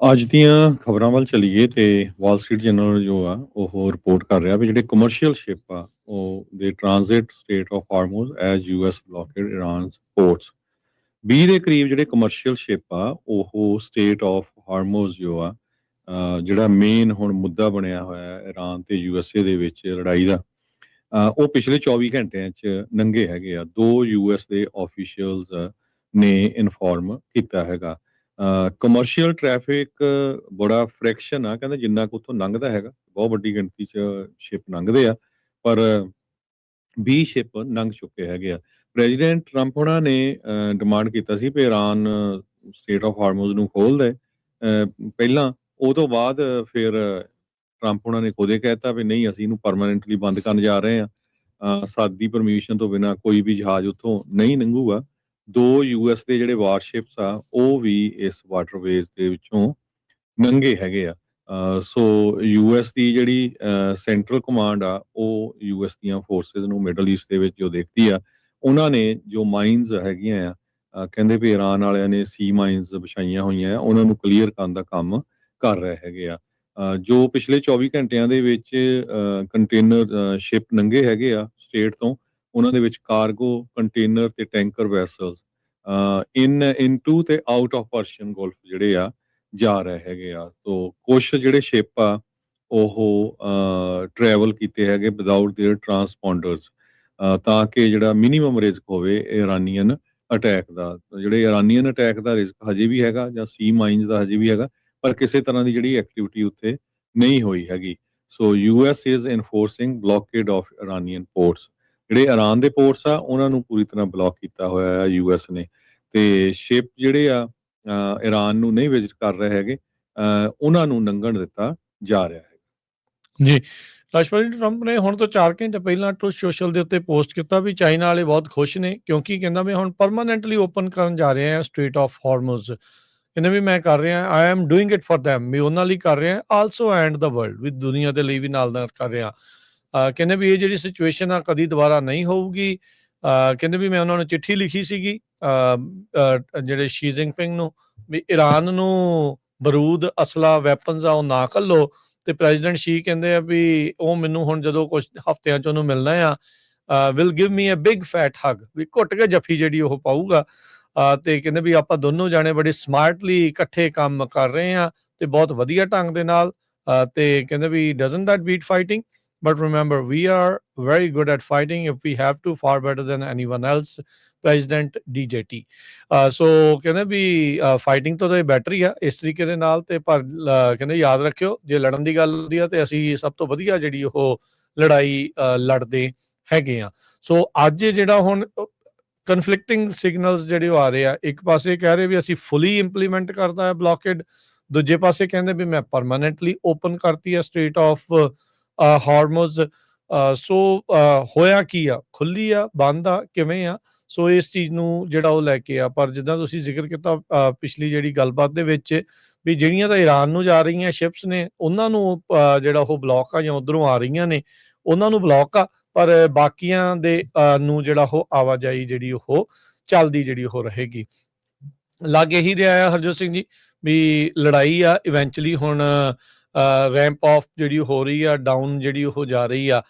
ਅੱਜ ਦੀਆਂ ਖਬਰਾਂ ਵੱਲ ਚੱਲੀਏ ਤੇ ਵਾਲ ਸਟਰੀਟ ਜਰਨਲ ਜੋ ਆ ਉਹ ਰਿਪੋਰਟ ਕਰ ਰਿਹਾ ਵੀ ਜਿਹੜੇ ਕਮਰਸ਼ੀਅਲ ਸ਼ਿਪ ਆ ਉਹ ਦੇ transit strait of Hormuz as US blockade Iran's ports 20 ਦੇ ਕਰੀਬ ਜਿਹੜੇ ਕਮਰਸ਼ੀਅਲ ਸ਼ਿਪ ਆ ਉਹ ਸਟੇਟ ਆਫ ਹਾਰਮੋਜ਼ ਜੋ ਆ ਜਿਹੜਾ ਮੇਨ ਹੁਣ ਮੁੱਦਾ ਬਣਿਆ ਹੋਇਆ ਹੈ ਇਰਾਨ ਤੇ ਯੂਐਸਏ ਦੇ ਵਿੱਚ ਲੜਾਈ ਦਾ ਉਹ ਪਿਛਲੇ 24 ਘੰਟਿਆਂ 'ਚ ਨੰਗੇ ਹੈਗੇ ਆ। ਦੋ ਯੂਐਸ ਦੇ ਆਫੀਸ਼ੀਅਲਸ ਨੇ ਇਨਫੋਰਮ ਕੀਤਾ ਹੈਗਾ। ਕਮਰਸ਼ੀਅਲ ਟ੍ਰੈਫਿਕ ਬੜਾ ਫ੍ਰਿਕਸ਼ਨ ਆ, ਕਹਿੰਦੇ ਜਿੰਨਾ ਕੁ ਉੱਥੋਂ ਲੰਘਦਾ ਹੈਗਾ ਬਹੁਤ ਵੱਡੀ ਗਿਣਤੀ 'ਚ ਸ਼ਿਪ ਲੰਘਦੇ ਆ, ਪਰ 20 ਸ਼ਿਪ ਲੰਘ ਚੁੱਕੇ ਹੈਗੇ ਆ। ਪ੍ਰੈਜ਼ੀਡੈਂਟ ਟਰੰਪ ਹੋਣਾ ਨੇ ਡਿਮਾਂਡ ਕੀਤਾ ਸੀ ਵੀ ਇਰਾਨ ਸਟੇਟ ਆਫ ਹਾਰਮੋਜ਼ ਨੂੰ ਖੋਲ੍ਹ ਦੇ ਪਹਿਲਾਂ। ਉਹ ਤੋਂ ਬਾਅਦ ਫਿਰ ਟਰੰਪ ਹੋਣਾ ਨੇ ਖੁਦ ਹੀ ਕਹਿ ਦਿੱਤਾ ਵੀ ਨਹੀਂ, ਅਸੀਂ ਇਹਨੂੰ ਪਰਮਾਨੈਂਟਲੀ ਬੰਦ ਕਰਨ ਜਾ ਰਹੇ ਹਾਂ। ਸਾਡੀ ਪਰਮਿਸ਼ਨ ਤੋਂ ਬਿਨਾਂ ਕੋਈ ਵੀ ਜਹਾਜ਼ ਉੱਥੋਂ ਨਹੀਂ ਲੰਘੂਗਾ। ਦੋ ਯੂਐਸ ਦੇ ਜਿਹੜੇ ਵਾਰਸ਼ਿਪਸ ਆ ਉਹ ਵੀ ਇਸ ਵਾਟਰਵੇਜ਼ ਦੇ ਵਿੱਚੋਂ ਨੰਗੇ ਹੈਗੇ ਆ। ਸੋ ਯੂਐਸ ਦੀ ਜਿਹੜੀ ਸੈਂਟਰਲ ਕਮਾਂਡ ਆ ਉਹ ਯੂਐਸ ਦੀਆਂ ਫੋਰਸਿਸ ਨੂੰ ਮਿਡਲ ਈਸਟ ਦੇ ਵਿੱਚ ਜੋ ਦੇਖਦੀ ਆ, ਉਹਨਾਂ ਨੇ ਜੋ ਮਾਈਨਸ ਹੈਗੀਆਂ ਆ, ਕਹਿੰਦੇ ਵੀ ਇਰਾਨ ਵਾਲਿਆਂ ਨੇ ਸੀ ਮਾਈਨਸ ਵਿਛਾਈਆਂ ਹੋਈਆਂ ਆ, ਉਹਨਾਂ ਨੂੰ ਕਲੀਅਰ ਕਰਨ ਦਾ ਕੰਮ ਕਰ ਰਹੇ ਹੈਗੇ ਆ। ਜੋ ਪਿਛਲੇ 24 ਘੰਟਿਆਂ ਦੇ ਵਿੱਚ ਕੰਟੇਨਰ ਸ਼ਿਪ ਨੰਗੇ ਹੈਗੇ ਆ ਸਟੇਟ ਤੋਂ, ਉਹਨਾਂ ਦੇ ਵਿੱਚ ਕਾਰਗੋ ਕੰਟੇਨਰ ਤੇ ਟੈਂਕਰ ਵੈਸਲਸ ਇਨਟੂ ਤੇ ਆਊਟ ਆਫ ਪਰਸ਼ੀਅਨ ਗੋਲਫ ਜਿਹੜੇ ਆ ਜਾ ਰਹੇ ਹੈਗੇ ਆ। ਤੋ ਕੁਛ ਜਿਹੜੇ ਸ਼ਿਪ ਆ ਉਹ ਟਰੈਵਲ ਕੀਤੇ ਹੈਗੇ ਵਿਦਆਊਟ ਦੇਅਰ ਟਰਾਂਸਪੋਂਡਰਸ, ਤਾਂ ਕਿ ਜਿਹੜਾ ਮਿਨੀਮਮ ਰਿਸਕ ਹੋਵੇ ਇਰਾਨੀਅਨ ਅਟੈਕ ਦਾ। ਜਿਹੜੇ ਇਰਾਨੀਅਨ ਅਟੈਕ ਦਾ ਰਿਸਕ ਹਜੇ ਵੀ ਹੈਗਾ ਜਾਂ ਸੀ ਮਾਈਨਸ ਦਾ ਹਜੇ ਵੀ ਹੈਗਾ, ਪਰ ਕਿਸੇ ਤਰ੍ਹਾਂ ਦੀ ਜਿਹੜੀ ਐਕਟੀਵਿਟੀ ਉੱਥੇ ਨਹੀਂ ਹੋਈ ਹੈਗੀ। So US is enforcing blockade of Iranian ports. ਜਿਹੜੇ ਇਰਾਨ ਦੇ ਪੋਰਟਸ ਆ ਉਹਨਾਂ ਨੂੰ ਪੂਰੀ ਤਰ੍ਹਾਂ ਬਲੌਕ ਕੀਤਾ ਹੋਇਆ ਆ ਯੂਐਸ ਨੇ, ਤੇ ਸ਼ਿਪ ਜਿਹੜੇ ਆ ਇਰਾਨ ਨੂੰ ਨਹੀਂ ਵਿਜ਼ਿਟ ਕਰ ਰਹੇ ਹੈਗੇ, ਉਹਨਾਂ ਨੂੰ ਲੰਘਣ ਦਿੱਤਾ ਜਾ ਰਿਹਾ ਹੈ। ਜੀ, ਰਾਸ਼ਟਰਪਤੀ ਟਰੰਪ ਨੇ ਹੁਣ ਤੋਂ 4 ਘੰਟੇ ਪਹਿਲਾਂ ਟਰੂਥ ਸੋਸ਼ਲ ਦੇ ਉੱਤੇ ਪੋਸਟ ਕੀਤਾ ਵੀ ਚਾਈਨਾ ਵਾਲੇ ਬਹੁਤ ਖੁਸ਼ ਨੇ, ਕਿਉਂਕਿ ਕਹਿੰਦਾ ਵੀ ਹੁਣ ਪਰਮਾਨੈਂਟਲੀ ਓਪਨ ਕਰਨ ਜਾ ਰਹੇ ਆ ਸਟ੍ਰੇਟ ਆਫ ਹਾਰਮੋਜ਼। ਕਹਿੰਦੇ ਵੀ ਮੈਂ ਕਰ ਰਿਹਾ, I am doing it for them, ਵੀ ਉਹਨਾਂ ਲਈ ਕਰ ਰਿਹਾ ਆਲਸੋ ਐਂਡ ਦਾ ਵਰਲਡ, ਵੀ ਦੁਨੀਆ ਦੇ ਲਈ ਵੀ ਨਾਲ ਨਾਲ ਕਰ ਰਿਹਾ। ਕਹਿੰਦੇ ਵੀ ਇਹ ਜਿਹੜੀ ਸਿਚੁਏਸ਼ਨ ਆ ਕਦੀ ਦੁਬਾਰਾ ਨਹੀਂ ਹੋਊਗੀ। ਕਹਿੰਦੇ ਵੀ ਮੈਂ ਉਹਨਾਂ ਨੂੰ ਚਿੱਠੀ ਲਿਖੀ ਸੀਗੀ ਜਿਹੜੇ ਸ਼ੀ ਜਿਨਪਿੰਗ ਨੂੰ, ਵੀ ਇਰਾਨ ਨੂੰ ਬਰੂਦ ਅਸਲਾ ਵੈਪਨਸ ਆ ਉਹ ਨਾ ਘੱਲੋ। ਤੇ ਪ੍ਰੈਜ਼ੀਡੈਂਟ ਸ਼ੀ ਕਹਿੰਦੇ ਆ ਵੀ ਉਹ ਮੈਨੂੰ ਹੁਣ ਜਦੋਂ ਕੁਝ ਹਫ਼ਤਿਆਂ 'ਚ ਉਹਨੂੰ ਮਿਲਣਾ ਆ, will give me a big fat hug, ਵੀ ਘੁੱਟ ਕੇ ਜੱਫੀ ਜਿਹੜੀ ਉਹ ਪਾਊਗਾ। ਤੇ ਕਹਿੰਦੇ ਵੀ ਆਪਾਂ ਦੋਨੋਂ ਜਾਣੇ ਬੜੇ ਸਮਾਰਟਲੀ ਇਕੱਠੇ ਕੰਮ ਕਰ ਰਹੇ ਆ ਤੇ ਬਹੁਤ ਵਧੀਆ ਢੰਗ ਦੇ ਨਾਲ। ਤੇ ਕਹਿੰਦੇ we doesn't that beat fighting, but remember we are very good at fighting if we have to, far better than anyone else, president DJT. So ਕਹਿੰਦੇ ਵੀ ਫਾਈਟਿੰਗ ਤੋਂ ਤਾਂ ਇਹ ਬੈਟਰ ਹੀ ਆ ਇਸ ਤਰੀਕੇ ਦੇ ਨਾਲ। ਤੇ ਪਰ ਕਹਿੰਦੇ ਯਾਦ ਰੱਖਿਓ ਜੇ ਲੜਨ ਦੀ ਗੱਲ ਹੁੰਦੀ ਆ ਤੇ ਅਸੀਂ ਸਭ ਤੋਂ ਵਧੀਆ ਜਿਹੜੀ ਉਹ ਲੜਾਈ ਲੜਦੇ ਹੈਗੇ ਆ। ਸੋ ਅੱਜ ਜਿਹੜਾ ਹੁਣ ਕਨਫਲਿਕਟਿੰਗ ਸਿਗਨਲਸ ਜਿਹੜੇ ਆ ਰਹੇ ਆ, ਇੱਕ ਪਾਸੇ ਕਹਿ ਰਹੇ ਵੀ ਅਸੀਂ ਫੁੱਲੀ ਇੰਪਲੀਮੈਂਟ ਕਰਦਾ ਹੈ ਬਲੌਕੇਡ, ਦੂਜੇ ਪਾਸੇ ਕਹਿੰਦੇ ਵੀ ਮੈਂ ਪਰਮਾਨੈਂਟਲੀ ਓਪਨ ਕਰਤੀ ਹੈ ਸਟ੍ਰੇਟ ਆਫ ਹਾਰਮੋਜ਼। ਸੋ ਹੋਇਆ ਕੀ ਆ, ਖੁੱਲੀ ਆ, ਬੰਦ ਆ, ਕਿਵੇਂ ਆ? ਸੋ ਇਸ ਚੀਜ਼ ਨੂੰ ਜਿਹੜਾ ਉਹ ਲੈ ਕੇ ਆ। ਪਰ ਜਿੱਦਾਂ ਤੁਸੀਂ ਜ਼ਿਕਰ ਕੀਤਾ ਪਿਛਲੀ ਜਿਹੜੀ ਗੱਲਬਾਤ ਦੇ ਵਿੱਚ, ਵੀ ਜਿਹੜੀਆਂ ਤਾਂ ਈਰਾਨ ਨੂੰ ਜਾ ਰਹੀਆਂ ਸ਼ਿਪਸ ਨੇ ਉਹਨਾਂ ਨੂੰ ਜਿਹੜਾ ਉਹ ਬਲੌਕ ਆ, ਜਾਂ ਉੱਧਰੋਂ ਆ ਰਹੀਆਂ ਨੇ ਉਹਨਾਂ ਨੂੰ ਬਲੌਕ ਆ, ਪਰ ਬਾਕੀਆਂ ਦੇ ਨੂੰ ਜਿਹੜਾ ਉਹ ਆਵਾਜਾਈ ਜਿਹੜੀ ਉਹ ਚੱਲਦੀ ਜਿਹੜੀ ਉਹ ਰਹੇਗੀ। ਲੱਗ ਇਹੀ ਰਿਹਾ ਆ ਹਰਜੋਤ ਸਿੰਘ ਜੀ ਵੀ ਲੜਾਈ ਆ ਇਵੈਂਚੁਅਲੀ ਹੁਣ ਰੈਂਪ ਆਫ ਜਿਹੜੀ ਹੋ ਰਹੀ ਆ, ਡਾਊਨ ਜਿਹੜੀ ਉਹ ਜਾ ਰਹੀ ਆ।